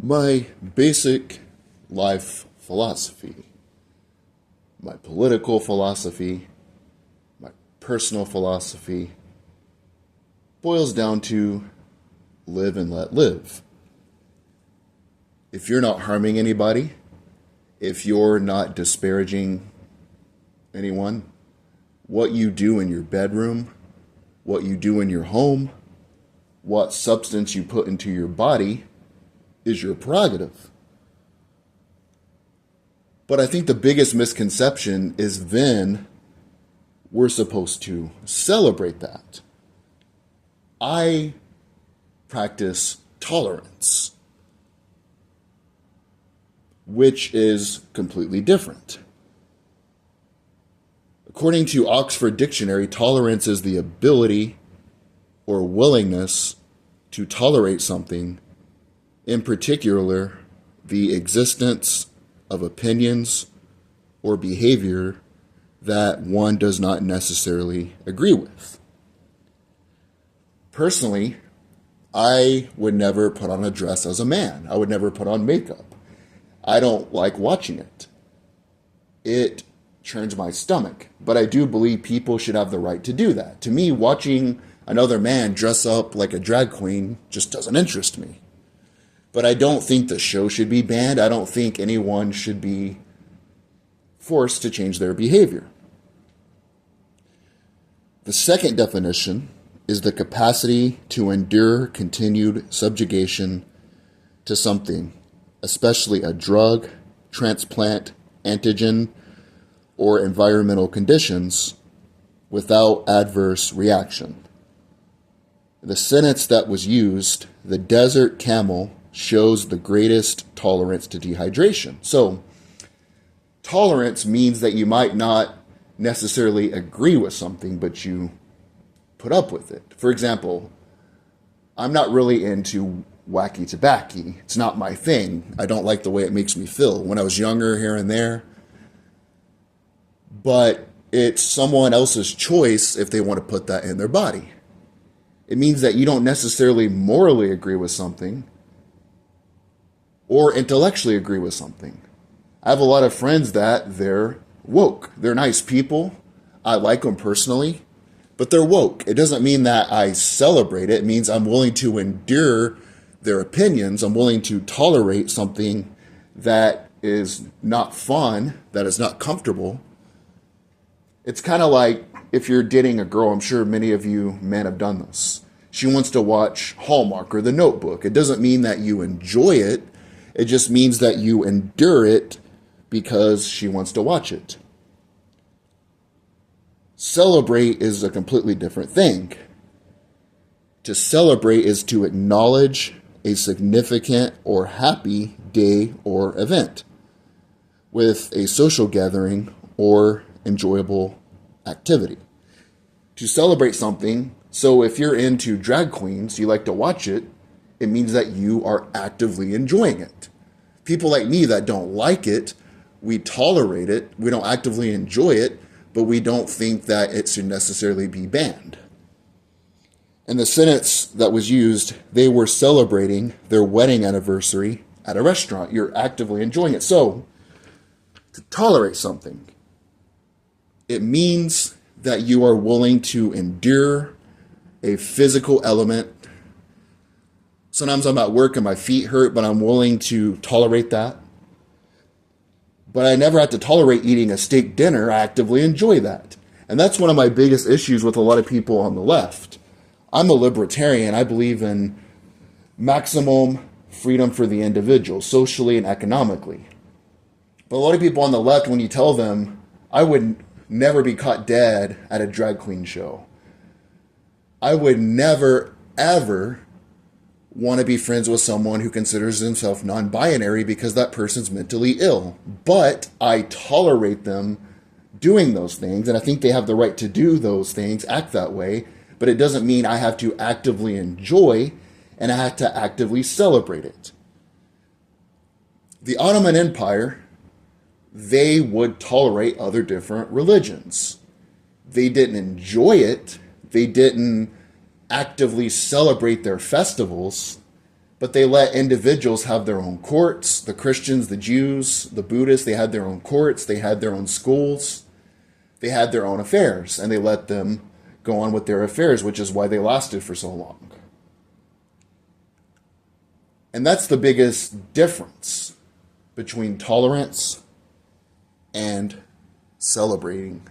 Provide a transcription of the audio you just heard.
My basic life philosophy, my political philosophy, my personal philosophy boils down to live and let live. If you're not harming anybody, if you're not disparaging anyone, what you do in your bedroom, what you do in your home, what substance you put into your body is your prerogative. But I think the biggest misconception is then we're supposed to celebrate that. I practice tolerance, which is completely different. According to Oxford Dictionary, tolerance is the ability or willingness to tolerate something, in particular, the existence of opinions or behavior that one does not necessarily agree with. Personally, I would never put on a dress as a man. I would never put on makeup. I don't like watching it. It churns my stomach. But I do believe people should have the right to do that. To me, watching another man dress up like a drag queen just doesn't interest me. But I don't think the show should be banned. I don't think anyone should be forced to change their behavior. The second definition is the capacity to endure continued subjugation to something, especially a drug, transplant, antigen, or environmental conditions, without adverse reaction. The sentence that was used, the desert camel shows the greatest tolerance to dehydration. So, tolerance means that you might not necessarily agree with something, but you put up with it. For example, I'm not really into wacky tobacco. It's not my thing. I don't like the way it makes me feel. When I was younger, here and there. But it's someone else's choice if they want to put that in their body. It means that you don't necessarily morally agree with something or intellectually agree with something. I have a lot of friends that they're woke. They're nice people. I like them personally, but they're woke. It doesn't mean that I celebrate it. It means I'm willing to endure their opinions. I'm willing to tolerate something that is not fun, that is not comfortable. It's kind of like if you're dating a girl, I'm sure many of you men have done this. She wants to watch Hallmark or The Notebook. It doesn't mean that you enjoy it. It just means that you endure it because she wants to watch it. Celebrate is a completely different thing. To celebrate is to acknowledge a significant or happy day or event with a social gathering or enjoyable activity. To celebrate something, so if you're into drag queens, you like to watch it, it means that you are actively enjoying it. People like me that don't like it, we tolerate it, we don't actively enjoy it, but we don't think that it should necessarily be banned. In the sentence that was used, they were celebrating their wedding anniversary at a restaurant. You're actively enjoying it. So, to tolerate something, it means that you are willing to endure a physical element. Sometimes I'm at work and my feet hurt, but I'm willing to tolerate that. But I never have to tolerate eating a steak dinner. I actively enjoy that. And that's one of my biggest issues with a lot of people on the left. I'm a libertarian. I believe in maximum freedom for the individual, socially and economically. But a lot of people on the left, when you tell them, I would never be caught dead at a drag queen show. I would never, ever want to be friends with someone who considers himself non-binary because that person's mentally ill. But I tolerate them doing those things, and I think they have the right to do those things, act that way, but it doesn't mean I have to actively enjoy and I have to actively celebrate it. The Ottoman Empire, they would tolerate other different religions. They didn't enjoy it. They didn't actively celebrate their festivals, But they let individuals have their own courts. The Christians, the Jews, the Buddhists, they had their own courts. They had their own schools. They had their own affairs. And they let them go on with their affairs, which is why they lasted for so long. And that's the biggest difference between tolerance and celebrating